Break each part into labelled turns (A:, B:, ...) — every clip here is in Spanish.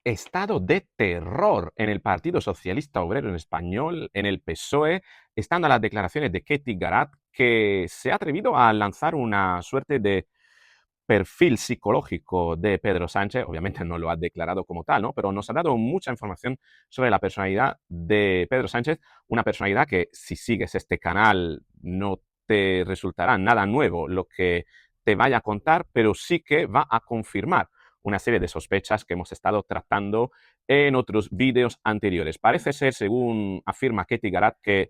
A: estado de terror en el Partido Socialista Obrero en Español, en el PSOE, estando a las declaraciones de Ketty Garat, que se ha atrevido a lanzar una suerte de perfil psicológico de Pedro Sánchez. Obviamente no lo ha declarado como tal, ¿no? Pero nos ha dado mucha información sobre la personalidad de Pedro Sánchez, una personalidad que si sigues este canal no te resultará nada nuevo lo que te vaya a contar, pero sí que va a confirmar una serie de sospechas que hemos estado tratando en otros vídeos anteriores. Parece ser, según afirma Ketty Garat, que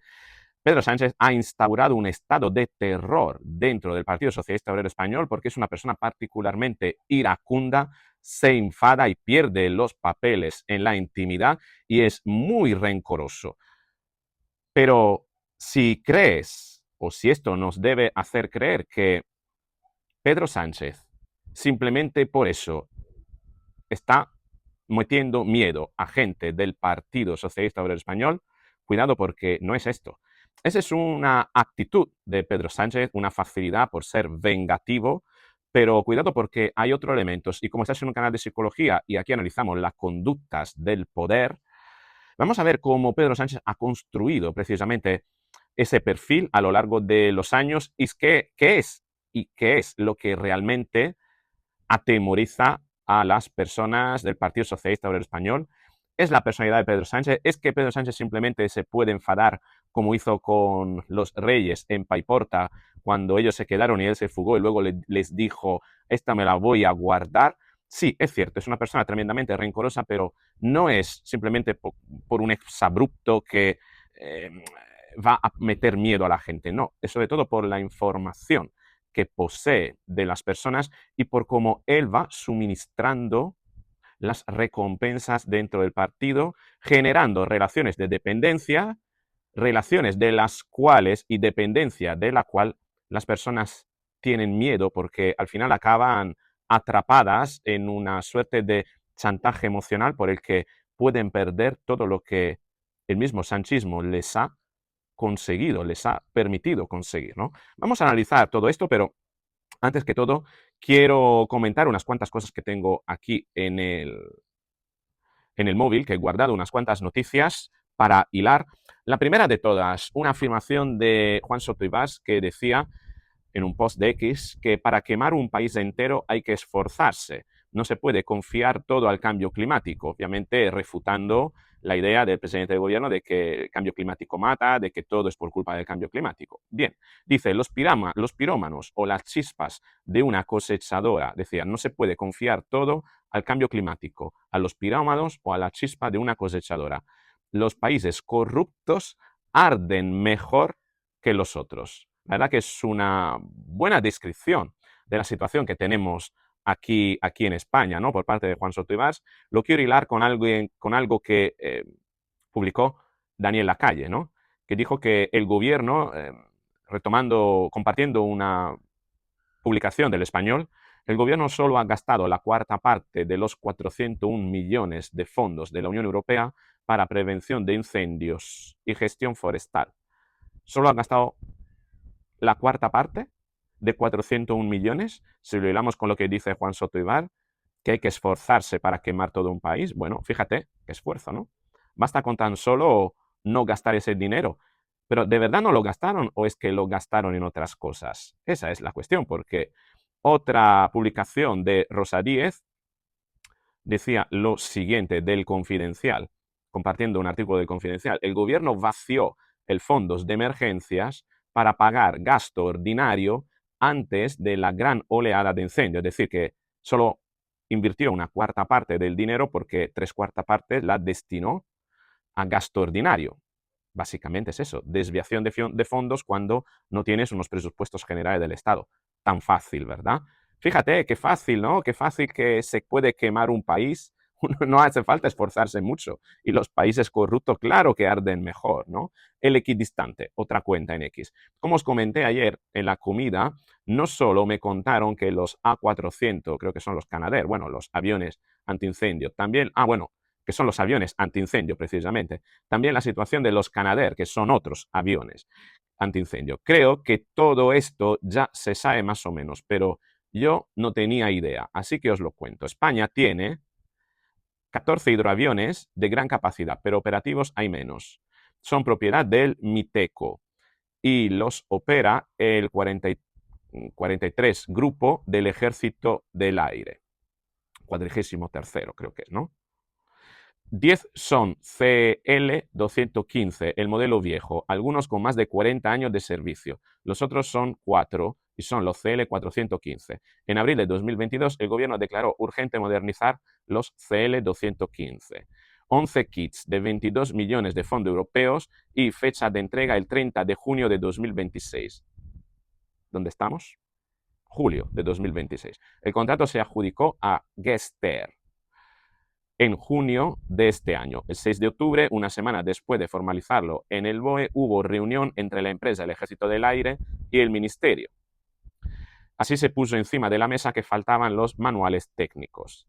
A: Pedro Sánchez ha instaurado un estado de terror dentro del Partido Socialista Obrero Español porque es una persona particularmente iracunda, se enfada y pierde los papeles en la intimidad y es muy rencoroso. Pero si crees, o si esto nos debe hacer creer que Pedro Sánchez simplemente por eso está metiendo miedo a gente del Partido Socialista Obrero Español, cuidado porque no es esto. Esa es una actitud de Pedro Sánchez, una facilidad por ser vengativo, pero cuidado porque hay otros elementos. Y como estás en un canal de psicología y aquí analizamos las conductas del poder, vamos a ver cómo Pedro Sánchez ha construido precisamente ese perfil a lo largo de los años y qué es lo que realmente atemoriza a las personas del Partido Socialista Obrero Español. Es la personalidad de Pedro Sánchez. Es que Pedro Sánchez simplemente se puede enfadar como hizo con los reyes en Paiporta cuando ellos se quedaron y él se fugó y luego les dijo, esta me la voy a guardar. Sí, es cierto, es una persona tremendamente rencorosa, pero no es simplemente por un exabrupto que eh, va a meter miedo a la gente, no, es sobre todo por la información que posee de las personas y por cómo él va suministrando las recompensas dentro del partido, generando relaciones de dependencia, relaciones de las cuales y dependencia de la cual las personas tienen miedo porque al final acaban atrapadas en una suerte de chantaje emocional por el que pueden perder todo lo que el mismo sanchismo les ha conseguido, les ha permitido conseguir, ¿no? Vamos a analizar todo esto, pero antes que todo, quiero comentar unas cuantas cosas que tengo aquí en el móvil, que he guardado unas cuantas noticias para hilar. La primera de todas, una afirmación de Juan Soto Ibars que decía en un post de X que para quemar un país entero hay que esforzarse. No se puede confiar todo al cambio climático, obviamente refutando la idea del presidente de gobierno de que el cambio climático mata, de que todo es por culpa del cambio climático. Bien, dice, los pirómanos o las chispas de una cosechadora, decía, no se puede confiar todo al cambio climático, a los pirómanos o a la chispa de una cosechadora. Los países corruptos arden mejor que los otros. La verdad que es una buena descripción de la situación que tenemos aquí en España, ¿no? Por parte de Juan Soto Ibars. Lo quiero hilar con algo que publicó Daniel Lacalle, ¿no? Que dijo que el gobierno, compartiendo una publicación del Español, el gobierno solo ha gastado la cuarta parte de los 401 millones de fondos de la Unión Europea para prevención de incendios y gestión forestal. Solo ha gastado la cuarta parte de 401 millones, si lo hilamos con lo que dice Juan Soto Ibar, que hay que esforzarse para quemar todo un país, bueno, fíjate, qué esfuerzo, ¿no? Basta con tan solo no gastar ese dinero. Pero ¿de verdad no lo gastaron o es que lo gastaron en otras cosas? Esa es la cuestión, porque otra publicación de Rosa Díez decía lo siguiente del Confidencial, compartiendo un artículo del Confidencial. El gobierno vació el fondos de emergencias para pagar gasto ordinario antes de la gran oleada de incendios. Es decir, que solo invirtió una cuarta parte del dinero porque tres cuartas partes la destinó a gasto ordinario. Básicamente es eso, desviación de fondos cuando no tienes unos presupuestos generales del Estado. Tan fácil, ¿verdad? Fíjate, qué fácil, ¿no? Qué fácil que se puede quemar un país. No hace falta esforzarse mucho. Y los países corruptos, claro que arden mejor, ¿no? El equidistante, otra cuenta en X. Como os comenté ayer en la comida, no solo me contaron que los A400, creo que son los Canadair, bueno, los aviones antiincendio, también, bueno, que son los aviones antiincendio precisamente, también la situación de los Canadair, que son otros aviones antiincendio. Creo que todo esto ya se sabe más o menos, pero yo no tenía idea, así que os lo cuento. España tiene 14 hidroaviones de gran capacidad, pero operativos hay menos. Son propiedad del MITECO y los opera el 43 Grupo del Ejército del Aire. 43º creo que es, ¿no? 10 son CL215, el modelo viejo, algunos con más de 40 años de servicio. Los otros son 4 y son los CL415. En abril de 2022, el gobierno declaró urgente modernizar los CL215. 11 kits de 22 millones de fondos europeos y fecha de entrega el 30 de junio de 2026. ¿Dónde estamos? Julio de 2026. El contrato se adjudicó a Gester en junio de este año. El 6 de octubre, una semana después de formalizarlo en el BOE, hubo reunión entre la empresa, el Ejército del Aire y el Ministerio. Así se puso encima de la mesa que faltaban los manuales técnicos.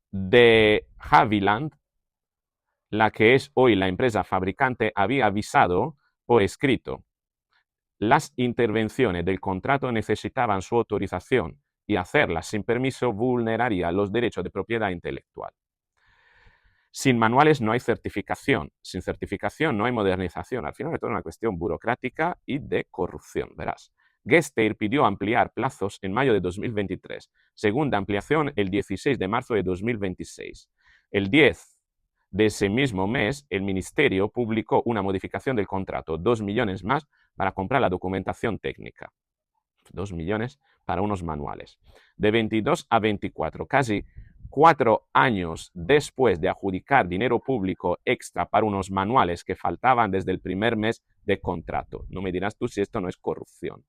A: De Havilland, la que es hoy la empresa fabricante, había avisado por escrito. Las intervenciones del contrato necesitaban su autorización y hacerlas sin permiso vulneraría los derechos de propiedad intelectual. Sin manuales no hay certificación, sin certificación no hay modernización. Al final es toda una cuestión burocrática y de corrupción, verás. Gester pidió ampliar plazos en mayo de 2023, segunda ampliación el 16 de marzo de 2026. El 10 de ese mismo mes, el Ministerio publicó una modificación del contrato, 2 millones más para comprar la documentación técnica. 2 millones para unos manuales. De 22 a 24, casi 4 años después de adjudicar dinero público extra para unos manuales que faltaban desde el primer mes de contrato. No me dirás tú si esto no es corrupción.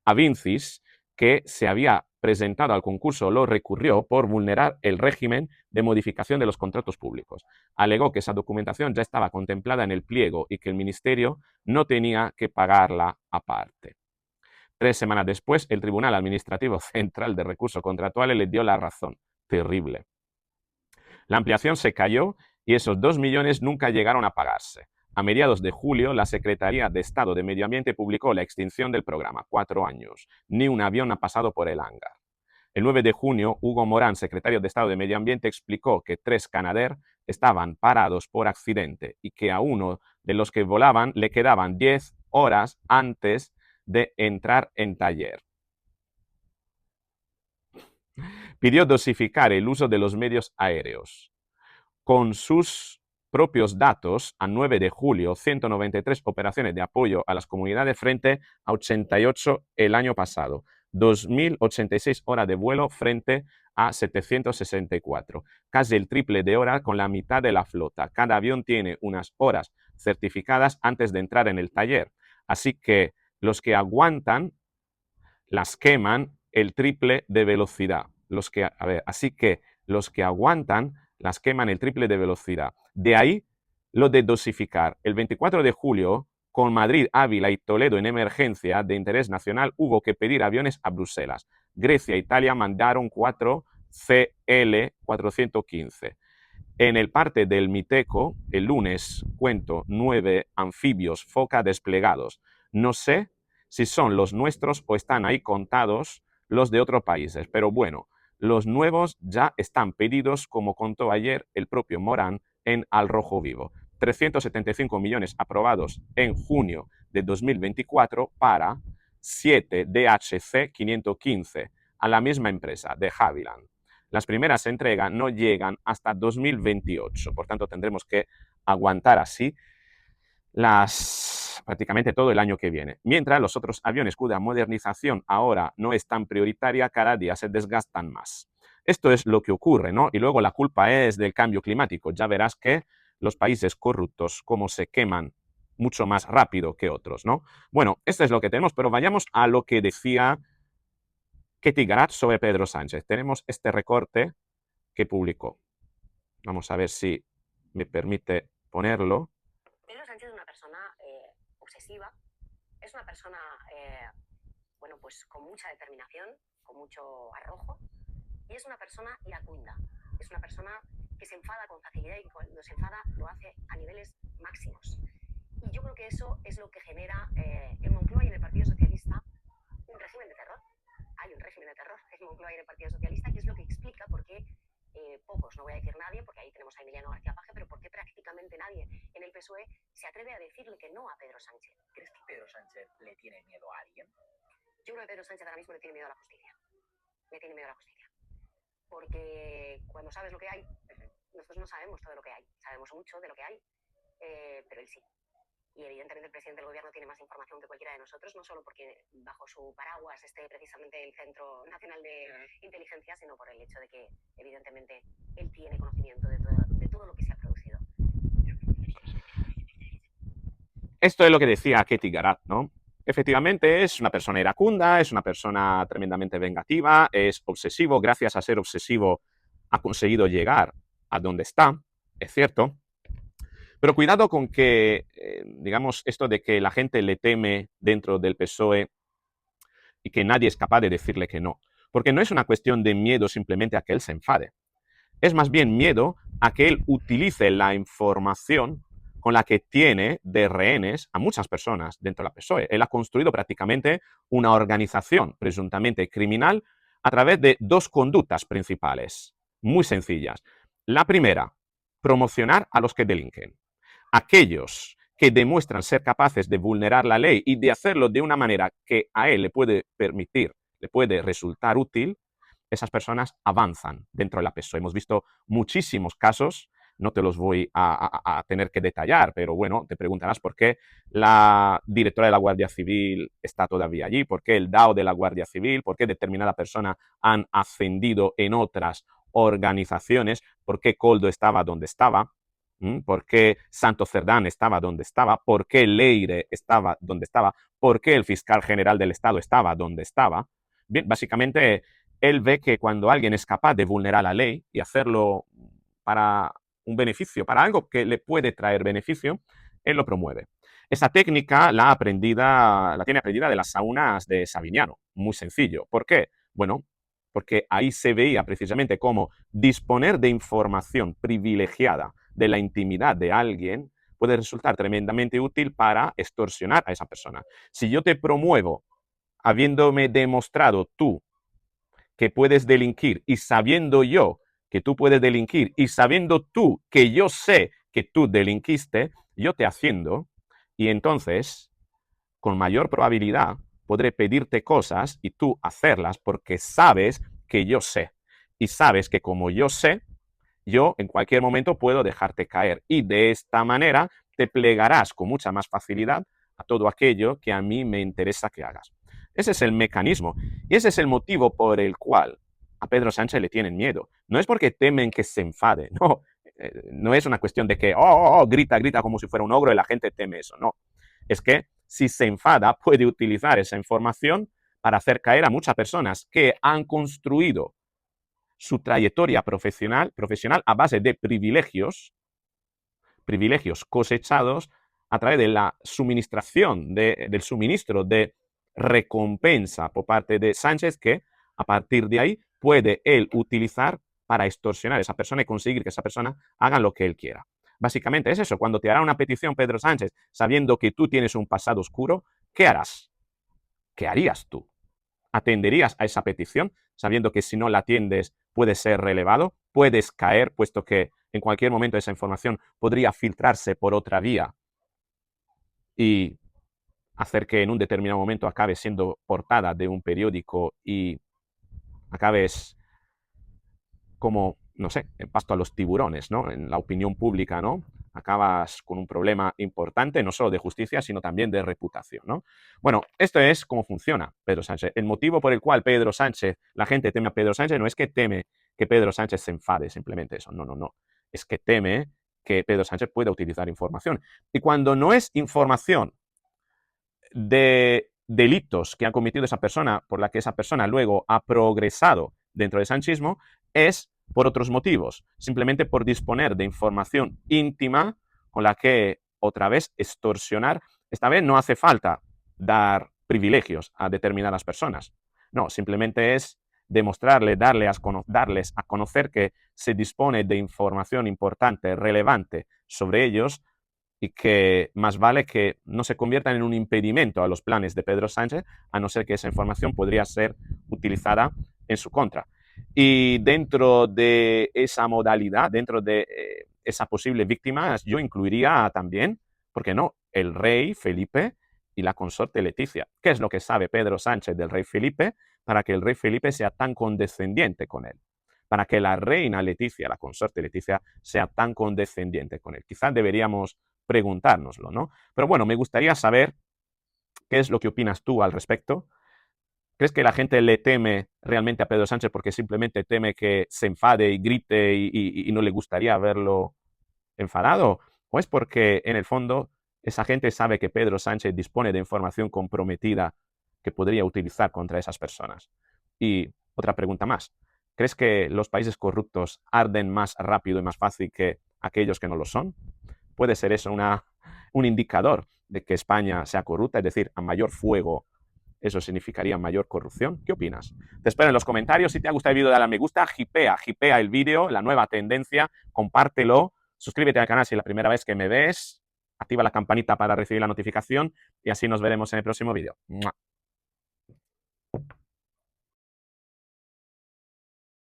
A: Avincis, que se había presentado al concurso, lo recurrió por vulnerar el régimen de modificación de los contratos públicos. Alegó que esa documentación ya estaba contemplada en el pliego y que el ministerio no tenía que pagarla aparte. 3 semanas después, el Tribunal Administrativo Central de Recursos Contractuales le dio la razón. Terrible. La ampliación se cayó y esos 2 millones nunca llegaron a pagarse. A mediados de julio, la Secretaría de Estado de Medio Ambiente publicó la extinción del programa, 4 años. Ni un avión ha pasado por el hangar. El 9 de junio, Hugo Morán, secretario de Estado de Medio Ambiente, explicó que 3 Canadair estaban parados por accidente y que a uno de los que volaban le quedaban 10 horas antes de entrar en taller. Pidió dosificar el uso de los medios aéreos. Con sus propios datos, a 9 de julio, 193 operaciones de apoyo a las comunidades frente a 88 el año pasado, 2.086 horas de vuelo frente a 764, casi el triple de horas con la mitad de la flota. Cada avión tiene unas horas certificadas antes de entrar en el taller, así que los que aguantan las queman el triple de velocidad. Así que los que aguantan las queman el triple de velocidad. De ahí lo de dosificar. El 24 de julio, con Madrid, Ávila y Toledo en emergencia de interés nacional, hubo que pedir aviones a Bruselas. Grecia e Italia mandaron 4 CL415. En el parte del Miteco, el lunes, cuento 9 anfibios Foca desplegados. No sé si son los nuestros o están ahí contados los de otros países, pero bueno, los nuevos ya están pedidos, como contó ayer el propio Morán en Al Rojo Vivo. 375 millones aprobados en junio de 2024 para 7 DHC 515 a la misma empresa de Havilland. Las primeras entregas no llegan hasta 2028, por tanto tendremos que aguantar así prácticamente todo el año que viene. Mientras los otros aviones cuya modernización ahora no es tan prioritaria, cada día se desgastan más. Esto es lo que ocurre, ¿no? Y luego la culpa es del cambio climático. Ya verás que los países corruptos como se queman mucho más rápido que otros, ¿no? Bueno, esto es lo que tenemos, pero vayamos a lo que decía Ketty Garat sobre Pedro Sánchez. Tenemos este recorte que publicó. Vamos a ver si me permite ponerlo.
B: Pedro Sánchez es una persona obsesiva, es una persona, bueno, pues con mucha determinación, con mucho arrojo, y es una persona iracunda. Es una persona que se enfada con facilidad y cuando se enfada lo hace a niveles máximos. Y yo creo que eso es lo que genera en Moncloa y en el Partido Socialista un régimen de terror. Hay un régimen de terror en Moncloa y en el Partido Socialista, que es lo que explica por qué pocos, no voy a decir nadie, porque ahí Mariano García Paje, pero ¿por qué prácticamente nadie en el PSOE se atreve a decirle que no a Pedro Sánchez?
C: ¿Crees que Pedro Sánchez le tiene miedo a alguien?
B: Yo creo que Pedro Sánchez ahora mismo le tiene miedo a la justicia. Le tiene miedo a la justicia. Porque cuando sabes lo que hay, nosotros no sabemos todo lo que hay. Sabemos mucho de lo que hay, pero él sí. Y evidentemente el presidente del gobierno tiene más información que cualquiera de nosotros, no solo porque bajo su paraguas esté precisamente el Centro Nacional de Inteligencia, sino por el hecho de que evidentemente él tiene conocimiento de todo lo que se ha producido.
A: Esto es lo que decía Ketty Garat, ¿no? Efectivamente es una persona iracunda, es una persona tremendamente vengativa, es obsesivo, gracias a ser obsesivo ha conseguido llegar a donde está, es cierto. Pero cuidado con que, digamos, esto de que la gente le teme dentro del PSOE y que nadie es capaz de decirle que no. Porque no es una cuestión de miedo simplemente a que él se enfade. Es más bien miedo a que él utilice la información con la que tiene de rehenes a muchas personas dentro de la PSOE. Él ha construido prácticamente una organización presuntamente criminal a través de dos conductas principales, muy sencillas. La primera, promocionar a los que delinquen. Aquellos que demuestran ser capaces de vulnerar la ley y de hacerlo de una manera que a él le puede permitir, le puede resultar útil, esas personas avanzan dentro de la PSOE. Hemos visto muchísimos casos, no te los voy a tener que detallar, pero bueno, te preguntarás por qué la directora de la Guardia Civil está todavía allí, por qué el DAO de la Guardia Civil, por qué determinada persona han ascendido en otras organizaciones, por qué Coldo estaba donde estaba, por qué Santos Cerdán estaba donde estaba, por qué Leire estaba donde estaba, por qué el fiscal general del Estado estaba donde estaba. Bien, básicamente él ve que cuando alguien es capaz de vulnerar la ley y hacerlo para un beneficio, para algo que le puede traer beneficio, él lo promueve. Esa técnica la tiene aprendida de las saunas de Savignano. Muy sencillo. ¿Por qué? Bueno, porque ahí se veía precisamente cómo disponer de información privilegiada de la intimidad de alguien puede resultar tremendamente útil para extorsionar a esa persona. Si yo te promuevo habiéndome demostrado tú que puedes delinquir y sabiendo yo que tú puedes delinquir y sabiendo tú que yo sé que tú delinquiste, yo te haciendo y entonces con mayor probabilidad podré pedirte cosas y tú hacerlas porque sabes que yo sé y sabes que como yo sé, yo en cualquier momento puedo dejarte caer y de esta manera te plegarás con mucha más facilidad a todo aquello que a mí me interesa que hagas. Ese es el mecanismo y ese es el motivo por el cual a Pedro Sánchez le tienen miedo. No es porque temen que se enfade, no. No es una cuestión de que, grita, grita como si fuera un ogro y la gente teme eso, no. Es que si se enfada puede utilizar esa información para hacer caer a muchas personas que han construido su trayectoria profesional a base de privilegios cosechados a través de la suministración, del suministro de recompensa por parte de Sánchez, que a partir de ahí puede él utilizar para extorsionar a esa persona y conseguir que esa persona haga lo que él quiera. Básicamente es eso. Cuando te hará una petición Pedro Sánchez sabiendo que tú tienes un pasado oscuro, ¿qué harás? ¿Qué harías tú? ¿Atenderías a esa petición sabiendo que si no la atiendes puedes ser relevado, puedes caer, puesto que en cualquier momento esa información podría filtrarse por otra vía y hacer que en un determinado momento acabe siendo portada de un periódico y acabes como, no sé, en pasto a los tiburones, ¿no? En la opinión pública, ¿no? Acabas con un problema importante, no solo de justicia, sino también de reputación, ¿no? Bueno, esto es cómo funciona Pedro Sánchez. El motivo por el cual Pedro Sánchez, la gente teme a Pedro Sánchez, no es que teme que Pedro Sánchez se enfade, simplemente eso, no, no, no. Es que teme que Pedro Sánchez pueda utilizar información. Y cuando no es información de delitos que ha cometido esa persona, por la que esa persona luego ha progresado dentro del sanchismo, es por otros motivos, simplemente por disponer de información íntima con la que otra vez extorsionar. Esta vez no hace falta dar privilegios a determinadas personas, no, simplemente es demostrarle, darles a conocer que se dispone de información importante, relevante sobre ellos y que más vale que no se conviertan en un impedimento a los planes de Pedro Sánchez, a no ser que esa información podría ser utilizada en su contra. Y dentro de esa modalidad, dentro de esa posible víctima yo incluiría también, ¿por qué no?, el rey Felipe y la consorte Leticia. ¿Qué es lo que sabe Pedro Sánchez del rey Felipe para que el rey Felipe sea tan condescendiente con él? Para que la reina Leticia, la consorte Leticia, sea tan condescendiente con él. Quizás deberíamos preguntárnoslo, ¿no? Pero bueno, me gustaría saber qué es lo que opinas tú al respecto. ¿Crees que la gente le teme realmente a Pedro Sánchez porque simplemente teme que se enfade y grite y no le gustaría verlo enfadado? ¿O es porque en el fondo esa gente sabe que Pedro Sánchez dispone de información comprometida que podría utilizar contra esas personas? Y otra pregunta más. ¿Crees que los países corruptos arden más rápido y más fácil que aquellos que no lo son? ¿Puede ser eso un indicador de que España sea corrupta? Es decir, a mayor fuego, eso significaría mayor corrupción. ¿Qué opinas? Te espero en los comentarios. Si te ha gustado el vídeo, dale a me gusta, hipea el vídeo, la nueva tendencia, compártelo, suscríbete al canal si es la primera vez que me ves, activa la campanita para recibir la notificación y así nos veremos en el próximo vídeo.